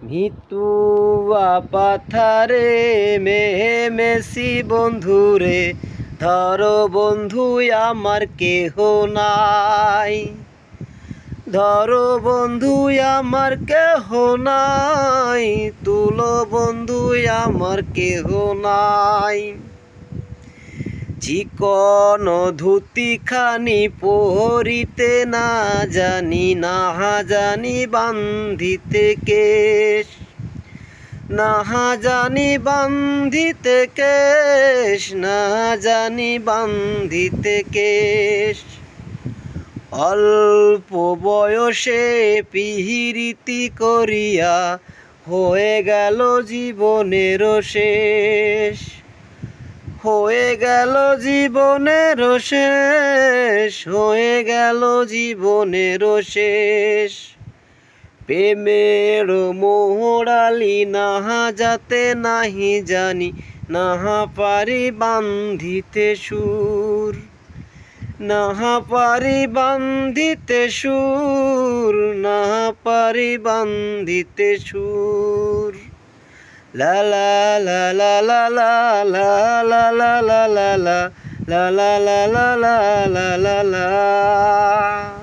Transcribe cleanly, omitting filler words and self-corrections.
মৃত্যু পাথারে মেসি বন্ধুরে, ধরো বন্ধু আমার কেহ নাই। ধরো বন্ধু আমার কেহ নাই, তুলো বন্ধু আমার কেহ নাই। চিকন ধুতি খানি পরিতে না জানি, না জানি বান্ধিতে কেশ, না জানি বান্ধিতে কেশ, না জানি বান্ধিতে কেশ। অল্প বয়সে পিহিরিতি করিয়া হয়ে গেল জীবনের শেষ, হয়ে গেল জীবনের শেষ, হয়ে গেল জীবনের শেষ। প্রেমের মোহরালি নাহা যাতে নাহি জানি, নাহা পারি বান্ধিতে সুর, নাহা পারি বান্ধিতে সুর, নাহা পারি বান্ধিতে সুর। লা লা লা লা লা লা লা লা লা লা লা লা লা লা লা লা লা লা লা।